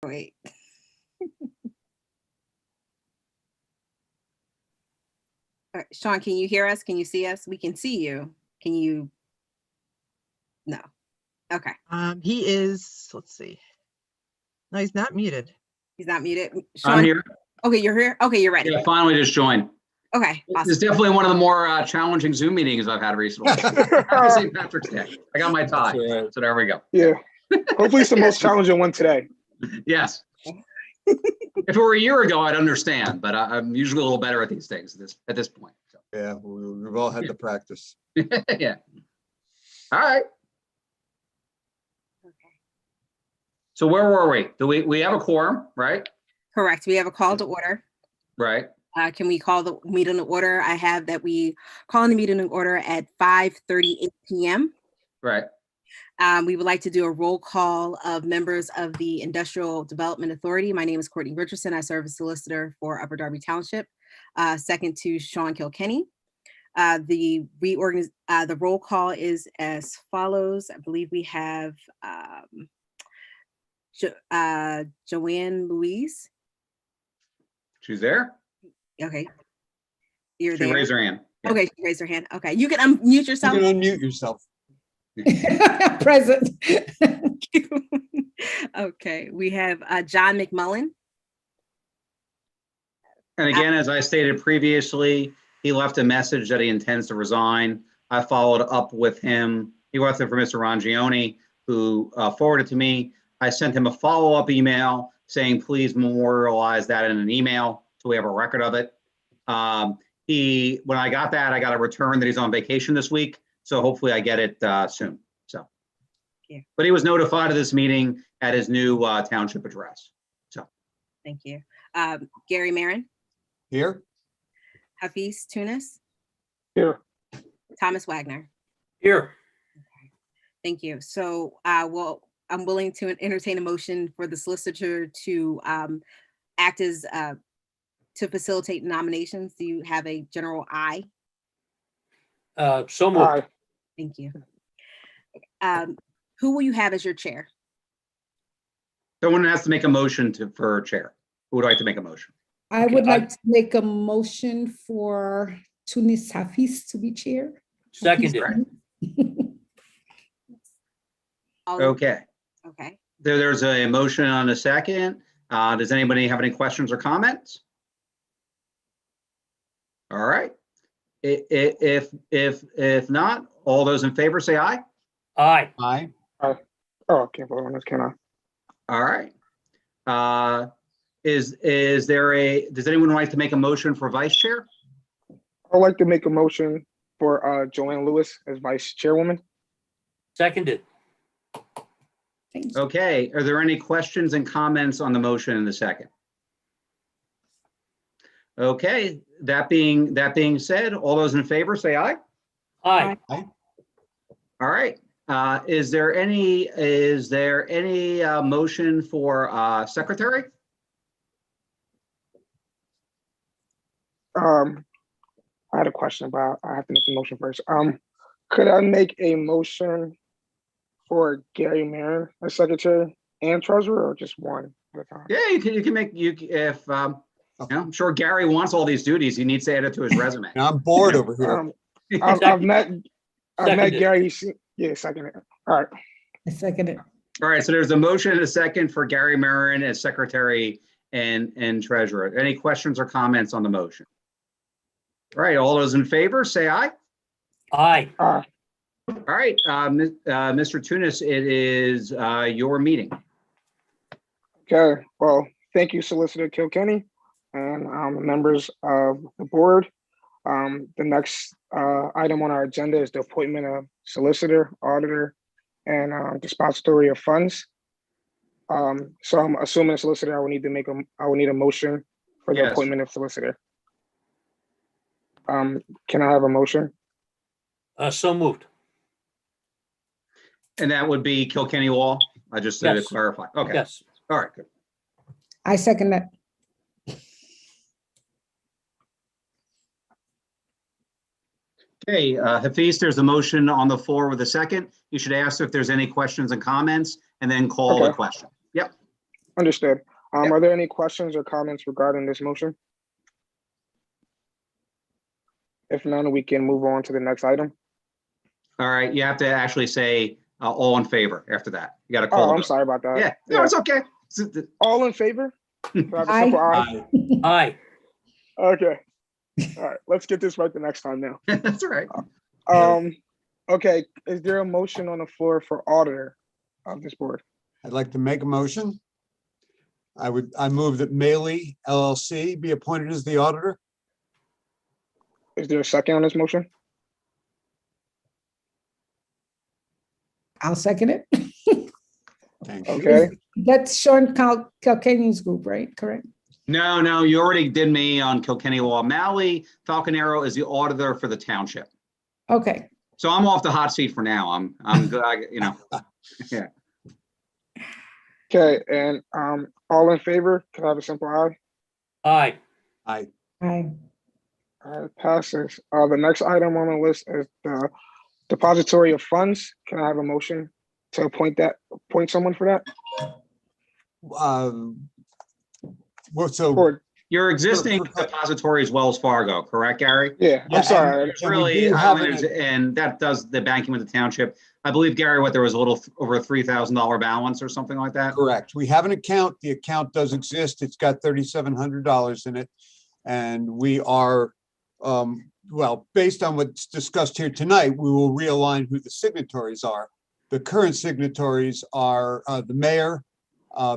Wait. All right, Sean, can you hear us? Can you see us? We can see you. Can you? No. Okay. He is, let's see. No, he's not muted. He's not muted. Sean, I'm here. Okay, you're here. Okay, you're ready. Yeah, finally just joined. Okay. This is Awesome. definitely one of the more challenging Zoom meetings I've had recently. Happy St. Patrick's Day. I got my tie. Right. So there we go. Yeah. Hopefully it's the most challenging one today. Yes. If it were a year ago, I'd understand, but I'm usually a little better at these things at this point. So. Yeah, we've all had to practice. Yeah. All right. Okay. So where were we? Do we have a quorum, right? Correct. We have a call to order. Right. Can we call the meeting to order? I have that we call the meeting to order at 5:38 p.m. Right. We would like to do a roll call of members of the Industrial Development Authority. My name is Courtney Richardson. I serve as solicitor for Upper Darby Township. Second to Sean Kilkenny. The roll call is as follows. I believe we have Joanne Louise. She's there. Okay. You're She there. raised her hand. Yeah. Okay, she raised her hand. Okay, you can unmute yourself. You can unmute yourself. Present. Okay, we have John McMullen. And again, as I stated previously, he left a message that he intends to resign. I followed up with him. He left it for Mr. Rangione, who forwarded it to me. I sent him a follow-up email saying, please memorialize that in an email so we have a record of it. When I got that, I got a return that he's on vacation this week. So hopefully I get it soon. So, yeah. But he was notified of this meeting at his new township address. So, Thank you. Gary Marin, Here? Hafiz Tunis, Here. Thomas Wagner. Here. Okay. Thank you. So, I'm willing to entertain a motion for the solicitor to act as to facilitate nominations. Do you have a general aye? So moved. Aye. Thank you. Who will you have as your chair? someone has to make a motion for chair. Who would like to make a motion? I would like to make a motion for Tunis Hafiz to be chair. Seconded. Okay. Okay. There's a motion on a second. Does anybody have any questions or comments? All right. If not, all those in favor say aye. Aye. Aye. Oh, I can't vote on this, can I? All right. Does anyone like to make a motion for vice chair? I'd like to make a motion for Joanne Lewis as vice chairwoman. Seconded. Thank you. Okay. Are there any questions and comments on the motion in the second? Okay. That being said, all those in favor say aye. Aye. All right. Is there any motion for secretary? I had a question, but I have to make a motion first. Could I make a motion for Gary Marin as secretary and treasurer, or just one at a time? Yeah, you can make I'm sure Gary wants all these duties. He needs to add it to his resume. I'm bored over here. I've met Seconded. Gary. Yeah, second. All right. I second it. All right, so there's a motion and a second for Gary Marin as secretary and treasurer. Any questions or comments on the motion? All right, all those in favor, say aye. Aye. All right, Mr. Tunis, it is your meeting. Okay. Well, thank you, Solicitor Kilkenny, and members of the board. The next item on our agenda is the appointment of solicitor, auditor, and Depository of Funds. So I'm assuming a solicitor, I will need a motion for the Yes. appointment of solicitor. Can I have a motion? So moved. And that would be Kilkenny Law. I just said to Yes. clarify. Okay. Yes. All right, good. I second that. Okay, Hafiz, there's a motion on the floor with a second. You should ask if there's any questions and comments and then call the Okay. question. Yep. Understood. Yep. Are there any questions or comments regarding this motion? If none, we can move on to the next item. All right, you have to actually say all in favor after that. You got to call. Oh, the I'm vote. sorry about that. Yeah, no, it's okay. All in favor? Can I have a simple aye? Aye. Aye. Okay. All right, let's get this right the next time now. That's all right. Okay, is there a motion on the floor for auditor of this board? I'd like to make a motion. I move that Maley LLC be appointed as the auditor. Is there a second on this motion? I'll second it. Thank you. Okay, That's Sean Kilkenny's group, right? Correct? No, you already did me on Kilkenny Law. Mally Falconero is the auditor for the township. Okay. So I'm off the hot seat for now. I'm good. Yeah. okay, and all in favor? Can I have a simple aye? Aye. Aye. Aye. All right, passes. The next item on the list is the Depository of Funds. Can I have a motion to appoint someone for that? Well, so Or, Your existing For- depository is Wells Fargo, correct, Gary? yeah, Yeah, I'm sorry. It's and we really, do have and that does the banking with the township. I believe, Gary, there was a little over a $3,000 balance or something like that? correct. We have an account. The account does exist. It's got $3,700 in it. And we are, well, based on what's discussed here tonight, we will realign who the signatories are. The current signatories are the mayor,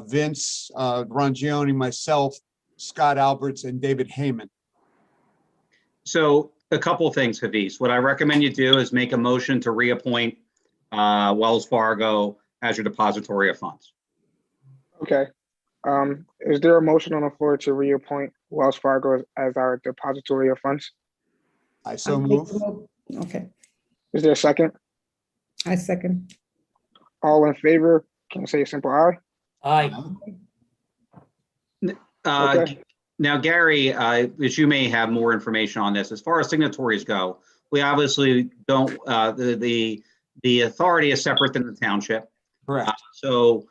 Vince Rangione, myself, Scott Alberts, and David Heyman. So a couple of things, Hafiz. What I recommend you do is make a motion to reappoint Wells Fargo as your depository of funds. Okay. Is there a motion on the floor to reappoint Wells Fargo as our depository of funds? I so I'll make move. the mo- Okay, Is there a second? I second. All in favor? Can I say a simple aye? Aye. Okay. Now, Gary, as you may have more information on this, as far as signatories go, we obviously don't, the authority is separate than the township. Correct. So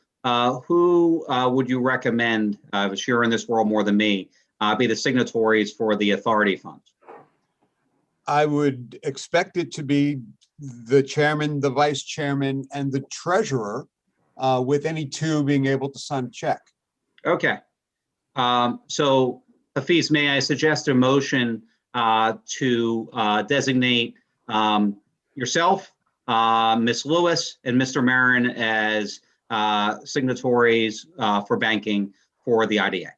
who would you recommend, if you're in this world more than me, be the signatories for the authority funds? I would expect it to be the chairman, the vice chairman, and the treasurer, with any two being able to sign a check. Okay. So Hafiz, may I suggest a motion to designate yourself, Ms. Lewis, and Mr. Marin as signatories for banking for the IDA?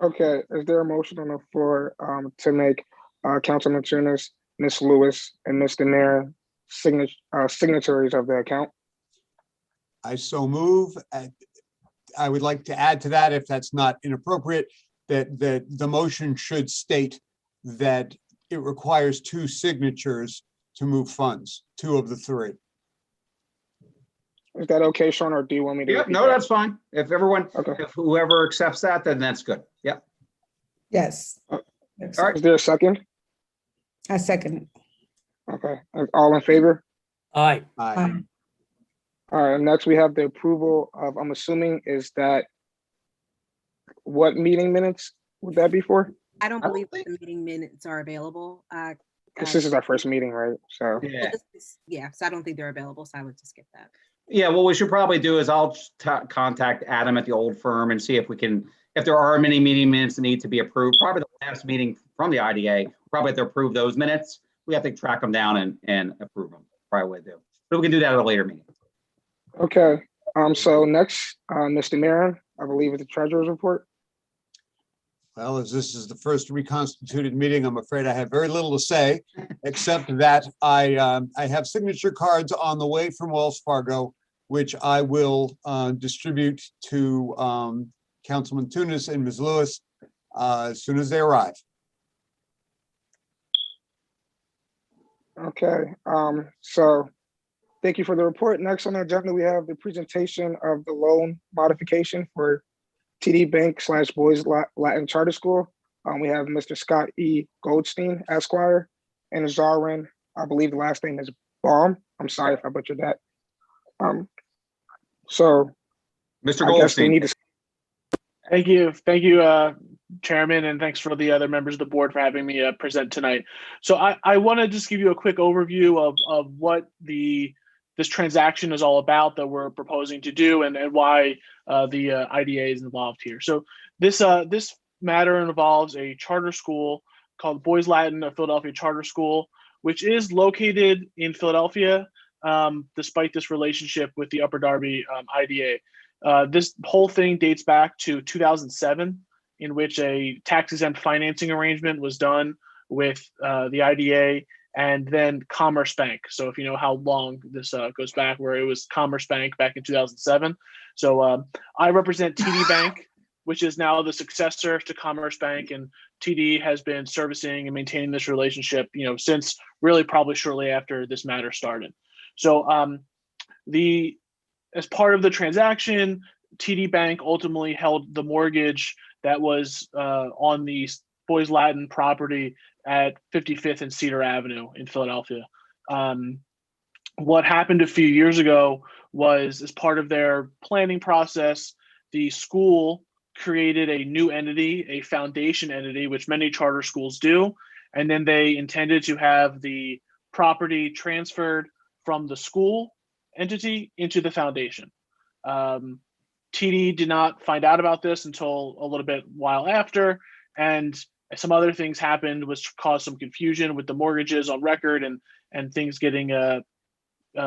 Okay. Is there a motion on the floor to make Councilman Tunis, Ms. Lewis, and Mr. Mayor signatories of the account? I so move. I would like to add to that, if that's not inappropriate, that the motion should state that it requires two signatures to move funds, two of the three. Is that okay, Sean, or do you want me to? Yep, repeat no, that? that's fine. If everyone, Okay. if whoever accepts that, then that's good. Yep. Yes. All right. Is there a second? I second. Okay. All in favor? Aye. Aye. Aye. All right, next we have the approval of, I'm assuming, is that what meeting minutes would that be for? I don't I don't believe think- the meeting minutes are available. Because this is our first meeting, right? So, Yeah. Yeah, so I don't think they're available, so I would just skip that. Yeah, what we should probably do is I'll contact Adam at the old firm and see if we can, if there are many meeting minutes that need to be approved. Probably the last meeting from the IDA, probably have to approve those minutes. We have to track them down and approve them. Probably would do. But we can do that at a later meeting. okay. So next, Mr. Marin, I believe is the treasurer's report. Well, as this is the first reconstituted meeting, I'm afraid I have very little to say, except that I have signature cards on the way from Wells Fargo, which I will distribute to Councilman Tunis and Ms. Lewis as soon as they arrive. Okay, so thank you for the report. Next on the agenda, we have the presentation of the loan modification for TD Bank / Boys Latin Charter School. We have Mr. Scott E. Goldstein, Esquire, and Zarin, I believe the last name is Baum. I'm sorry if I butchered that. So Mr. I guess they Goldstein. need to. Thank you, Chairman, and thanks for the other members of the board for having me present tonight. So I want to just give you a quick overview of what this transaction is all about that we're proposing to do, and why the IDA is involved here. So this matter involves a charter school called Boys Latin of Philadelphia Charter School, which is located in Philadelphia, despite this relationship with the Upper Darby IDA. This whole thing dates back to 2007, in which a tax-exempt financing arrangement was done with the IDA and then Commerce Bank. So if you know how long this goes back, where it was Commerce Bank back in 2007. So I represent TD Bank, which is now the successor to Commerce Bank, and TD has been servicing and maintaining this relationship, since really probably shortly after this matter started. So as part of the transaction, TD Bank ultimately held the mortgage that was on the Boys Latin property at 55th and Cedar Avenue in Philadelphia. What happened a few years ago was, as part of their planning process, the school created a new entity, a foundation entity, which many charter schools do, and then they intended to have the property transferred from the school entity into the foundation. TD did not find out about this until a little bit while after, and some other things happened which caused some confusion with the mortgages on record and things getting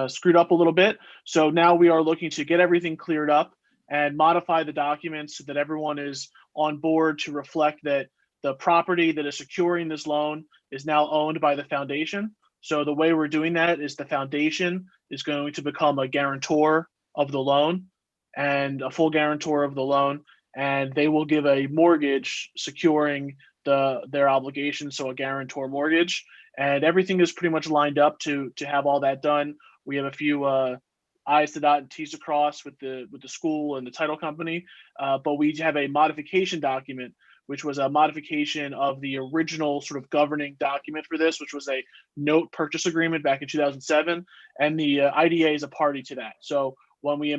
screwed up a little bit. So now we are looking to get everything cleared up and modify the documents so that everyone is on board to reflect that the property that is securing this loan is now owned by the foundation. So the way we're doing that is the foundation is going to become a guarantor of the loan, and a full guarantor of the loan, and they will give a mortgage securing their obligation, so a guarantor mortgage, and everything is pretty much lined up to have all that done. We have a few I's to dot and T's to cross with the school and the title company, but we have a modification document, which was a modification of the original sort of governing document for this, which was a note purchase agreement back in 2007, and the IDA is a party to that. So when we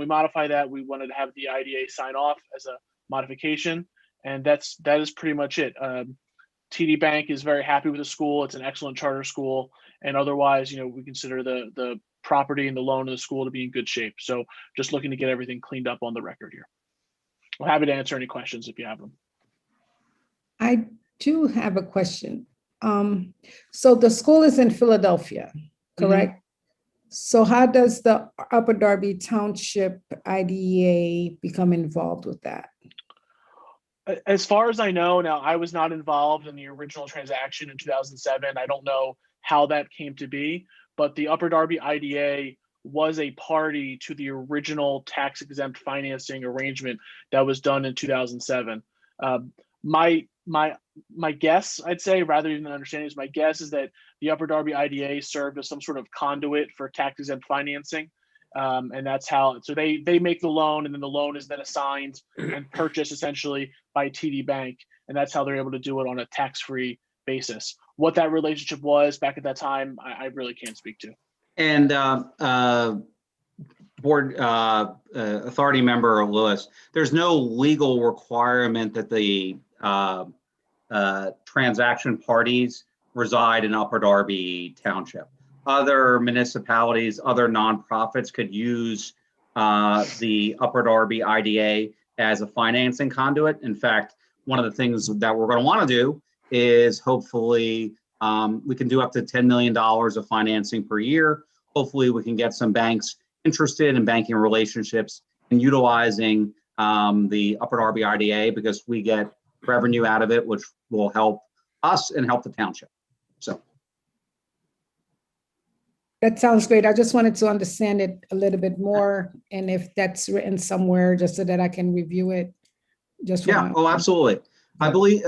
modify that, we wanted to have the IDA sign off as a modification, and that is pretty much it. TD Bank is very happy with the school. It's an excellent charter school, and otherwise, we consider the property and the loan of the school to be in good shape. So just looking to get everything cleaned up on the record here. I'm happy to answer any questions if you have them. I do have a question. So the school is in Philadelphia, correct? So how does the Upper Darby Township IDEA become involved with that? As far as I know, now I was not involved in the original transaction in 2007. I don't know how that came to be, but the Upper Darby IDA was a party to the original tax-exempt financing arrangement that was done in 2007. My guess, I'd say, rather than understanding, is my guess is that the Upper Darby IDA served as some sort of conduit for tax-exempt financing, and that's how. So they make the loan, and then the loan is then assigned and purchased essentially by TD Bank, and that's how they're able to do it on a tax-free basis. What that relationship was back at that time, I really can't speak to. And board authority member Lewis, there's no legal requirement that the transaction parties reside in Upper Darby Township. Other municipalities, other nonprofits could use the Upper Darby IDA as a financing conduit. In fact, one of the things that we're going to want to do is hopefully we can do up to $10 million of financing per year. Hopefully we can get some banks interested in banking relationships and utilizing the Upper Darby IDA, because we get revenue out of it, which will help us and help the township. So That sounds great. I just wanted to understand it a little bit more, and if that's written somewhere, just so that I can review it. Just for yeah, absolutely. I believe,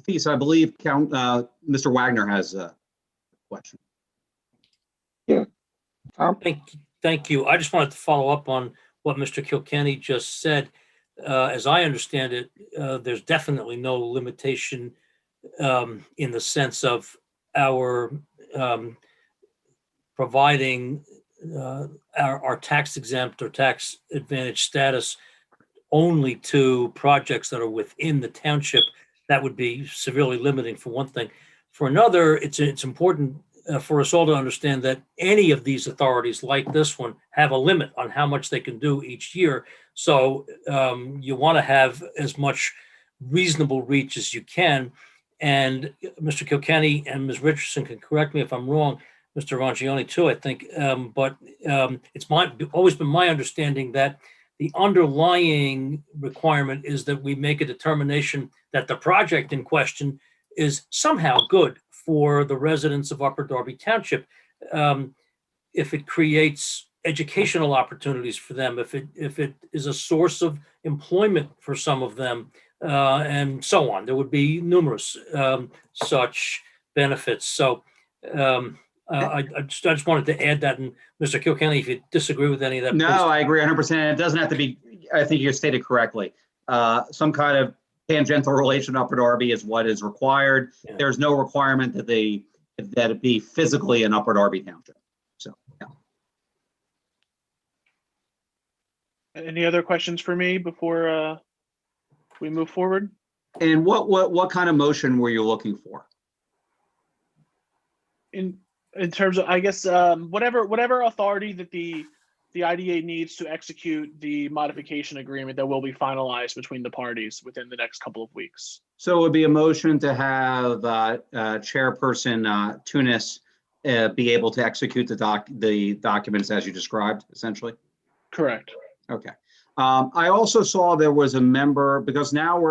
Thies, I believe Mr. Wagner has a question. Yeah. Thank you. I just wanted to follow up on what Mr. Kilkenny just said. As I understand it, there's definitely no limitation in the sense of our providing our tax exempt or tax advantage status only to projects that are within the township, that would be severely limiting for one thing. For another, it's important for us all to understand that any of these authorities like this one have a limit on how much they can do each year. So you want to have as much reasonable reach as you can. And Mr. Kilkenny and Ms. Richardson can correct me if I'm wrong, Mr. Rangione too, I think. But it's always been my understanding that the underlying requirement is that we make a determination that the project in question is somehow good for the residents of Upper Darby Township. If it creates educational opportunities for them, if it is a source of employment for some of them, and so on. There would be numerous such benefits. So I just wanted to add that. And Mr. Kilkenny, if you disagree with any of that, No, please. I agree 100%. It doesn't have to be, I think you stated correctly. Some kind of tangential relation to Upper Darby is what is required. Yeah. There's no requirement that it be physically in Upper Darby Township. So, yeah. Any other questions for me before we move forward? And what kind of motion were you looking for? In terms of, I guess, whatever authority that the IDA needs to execute the modification agreement that will be finalized between the parties within the next couple of weeks. So it would be a motion to have Chairperson Tunis be able to execute the documents as you described, essentially? Correct. Okay. I also saw there was a member, because now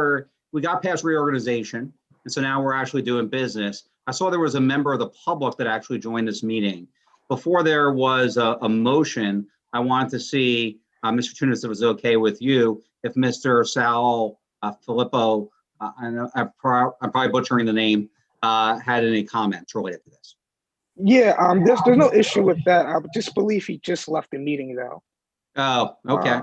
we got past reorganization, and so now we're actually doing business. I saw there was a member of the public that actually joined this meeting. Before there was a motion, I wanted to see, Mr. Tunis, if it was okay with you, if Mr. Sal Filippo, I know I'm probably butchering the name, had any comments related to this. Yeah, there's no issue with that. I just believe he just left the meeting though. Oh, okay.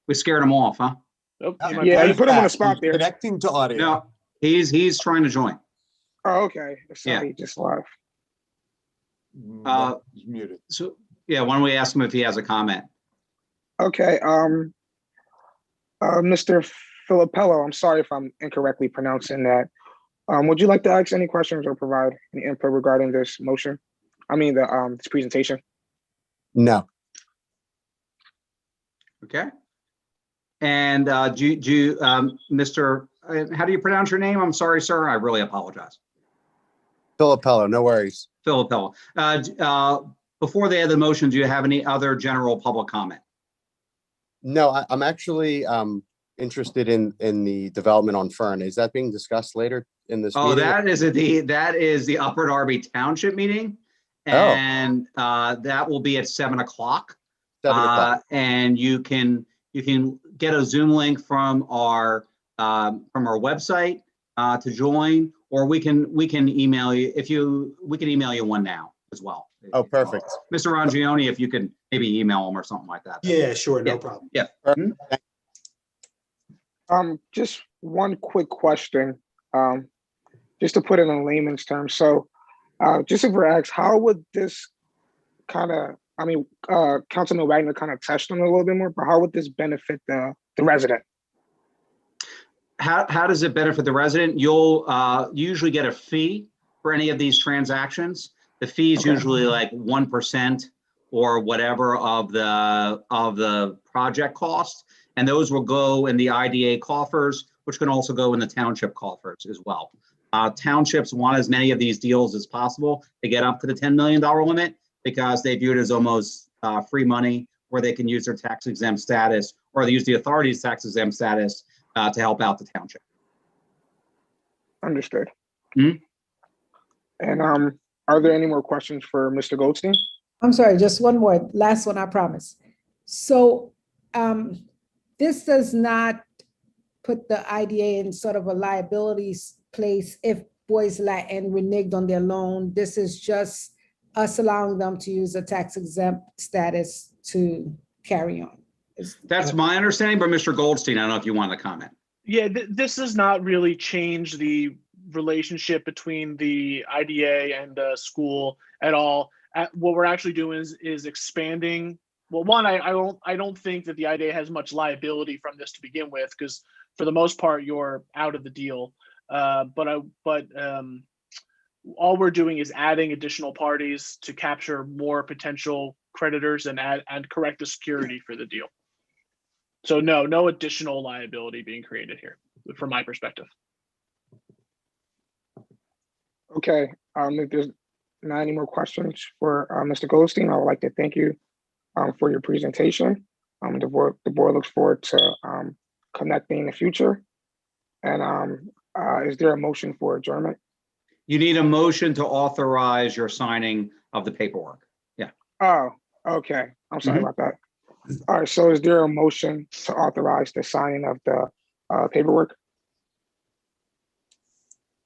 We scared him off, huh? Oh, Yeah, you put him on the spot there. Connecting to audio. No, he's trying to join. Oh, okay. So Yeah. he just left. He's muted. So, yeah, why don't we ask him if he has a comment? Okay. Mr. Filippello, I'm sorry if I'm incorrectly pronouncing that. Would you like to ask any questions or provide any input regarding this motion? I mean, this presentation. No. Okay. And Mr. How do you pronounce your name? I'm sorry, sir. I really apologize. Filippello, no worries. Filippello. Before they had the motion, do you have any other general public comment? No, I'm actually interested in the development on Fern. Is that being discussed later in this Oh, meeting? that is the Upper Darby Township meeting. And that will be at 7 o'clock. 7 o'clock. And you can get a Zoom link from our website to join, or we can email you we can email you one now as well. Oh, perfect. Mr. Rangione, if you can maybe email him or something like that. Yeah, sure, no Yeah. problem. Yeah. Just one quick question, just to put it in layman's terms. So, just if we're asked, how would this kind of, Councilman Wagner kind of touched on it a little bit more, but how would this benefit the resident? How does it benefit the resident? You'll usually get a fee for any of these transactions. The fee is Okay. usually like 1% or whatever of the project cost, and those will go in the IDA coffers, which can also go in the township coffers as well. Townships want as many of these deals as possible to get up to the $10 million limit because they view it as almost free money, where they can use their tax exempt status, or they use the authority's tax exempt status to help out the township. Understood. Mhm. And are there any more questions for Mr. Goldstein? I'm sorry, just one more, last one, I promise. So this does not put the IDA in sort of a liabilities place if Boys Latin reneged on their loan. This is just us allowing them to use a tax exempt status to carry on. That's my understanding, but Mr. Goldstein, I don't know if you want to comment. Yeah, this does not really change the relationship between the IDA and the school at all. What we're actually doing is expanding well, one, I don't think that the IDA has much liability from this to begin with, because for the most part, you're out of the deal. But all we're doing is adding additional parties to capture more potential creditors and correct the security for the deal. So no additional liability being created here, from my perspective. Okay, if there's not any more questions for Mr. Goldstein, I would like to thank you for your presentation. The board looks forward to connecting in the future. And is there a motion for adjournment? You need a motion to authorize your signing of the paperwork. Yeah. Oh, okay. I'm sorry about that. All right, so is there a motion to authorize the signing of the paperwork?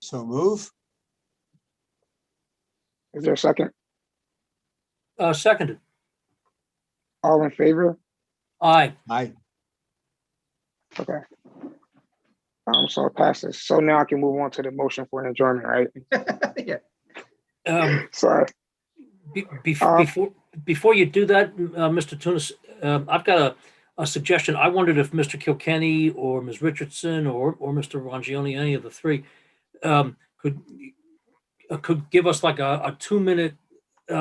So move. Is there a second? Seconded. All in favor? Aye. Aye. Okay. So it passes. So now I can move on to the motion for an adjournment, right? Yeah. Sorry. Before you do that, Mr. Tunis, I've got a suggestion. I wondered if Mr. Kilkenny or Ms. Richardson or Mr. Rangione, any of the three, could give us like a 2-minute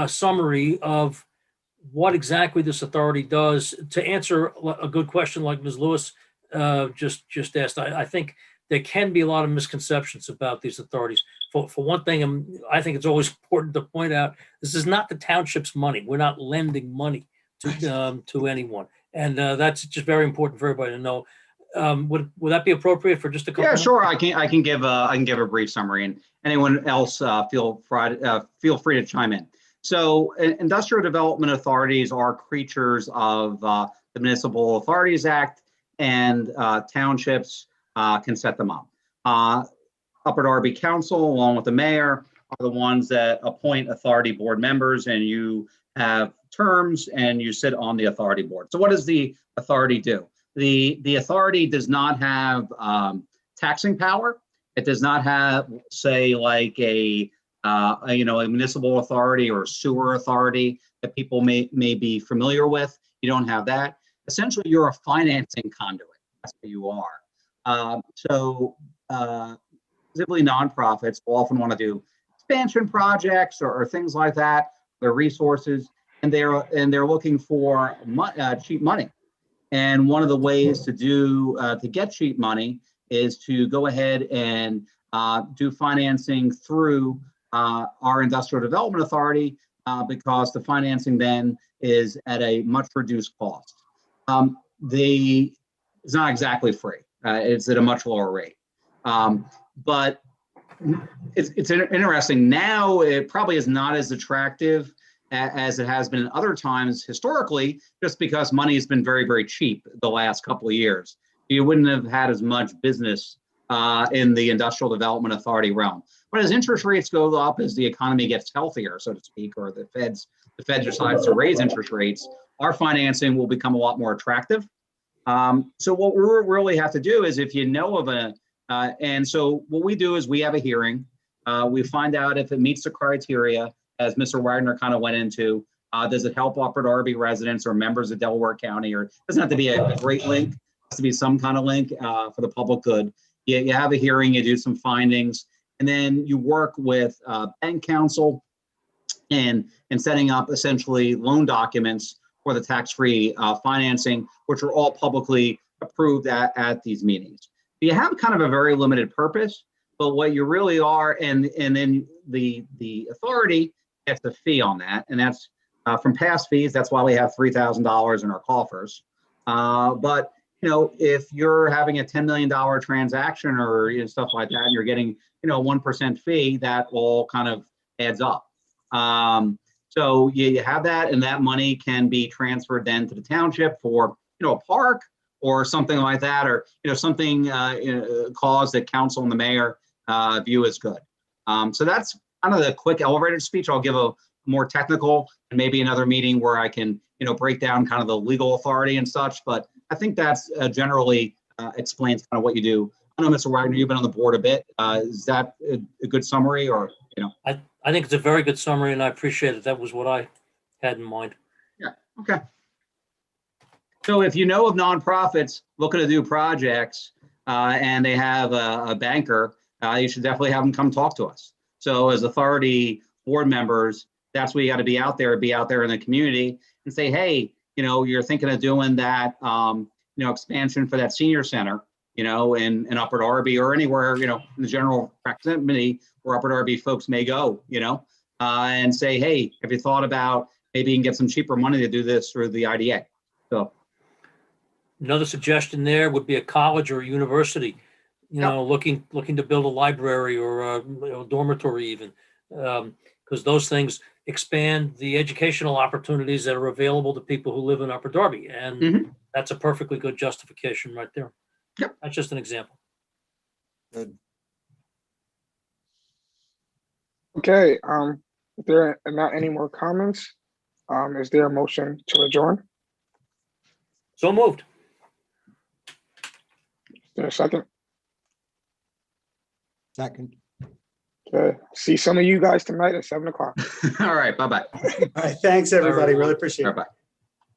summary of what exactly this authority does to answer a good question like Ms. Lewis just asked. I think there can be a lot of misconceptions about these authorities. For one thing, I think it's always important to point out, this is not the township's money. We're not lending money to anyone. And that's just very important for everybody to know. Would that be appropriate for just a couple? Yeah, minutes? sure. I can give a brief summary, and anyone else feel free to chime in. So, industrial development authorities are creatures of the Municipal Authorities Act, and townships can set them up. Upper Darby Council, along with the mayor, are the ones that appoint authority board members, and you have terms and you sit on the authority board. So what does the authority do? The authority does not have taxing power. It does not have, say, like a municipal authority or sewer authority that people may be familiar with. You don't have that. Essentially, you're a financing conduit. That's what you are. Specifically, nonprofits will often want to do expansion projects or things like that. Their resources, and they're looking for cheap money. And one of the ways to get cheap money is to go ahead and do financing through our Industrial Development Authority because the financing then is at a much reduced cost. It's not exactly free. It's at a much lower rate. But it's interesting. Now it probably is not as attractive as it has been in other times historically, just because money has been very, very cheap the last couple of years. You wouldn't have had as much business in the Industrial Development Authority realm. But as interest rates go up, as the economy gets healthier, so to speak, or the Fed decides to raise interest rates, our financing will become a lot more attractive. So what we really have to do is, if you know of and so what we do is we have a hearing. We find out if it meets the criteria, as Mr. Wagner kind of went into. Does it help Upper Darby residents or members of Delaware County? Or it doesn't have to be a great link. It has to be some kind of link for the public good. You have a hearing, you do some findings, and then you work with bank counsel and setting up essentially loan documents for the tax-free financing, which are all publicly approved at these meetings. You have kind of a very limited purpose, but what you really are, and then the authority gets a fee on that, and that's from past fees. That's why we have $3,000 in our coffers. But if you're having a $10 million transaction or stuff like that, and you're getting 1% fee, that all kind of adds up. So you have that, and that money can be transferred then to the township for a park or something like that, or something cause that council and the mayor view as good. So that's kind of the quick elevator speech. I'll give a more technical, and maybe another meeting where I can break down kind of the legal authority and such. But I think that's generally explains kind of what you do. I know, Mr. Wagner, you've been on the board a bit. Is that a good summary, or I think it's a very good summary, and I appreciate it. That was what I had in mind. Yeah. Okay. So if you know of nonprofits looking to do projects and they have a banker, you should definitely have them come talk to us. So as authority board members, that's where you got to be out there in the community and say, hey, you're thinking of doing that, expansion for that senior center, in Upper Darby or anywhere, in the general proximity where Upper Darby folks may go, and say, hey, have you thought about maybe you can get some cheaper money to do this through the IDA? So Another suggestion there would be a college or a university, looking to build a library or a dormitory even, because those things expand the educational opportunities that are available to people who live in Upper Darby, and that's a perfectly good justification right there. Yep. That's just an example. Good. Okay, if there are not any more comments, is there a motion to adjourn? So moved. Is there a second? Second. Okay, see some of you guys tonight at 7 o'clock. all right, bye-bye. All right, thanks, everybody. everyone. Really appreciate it. Bye-bye.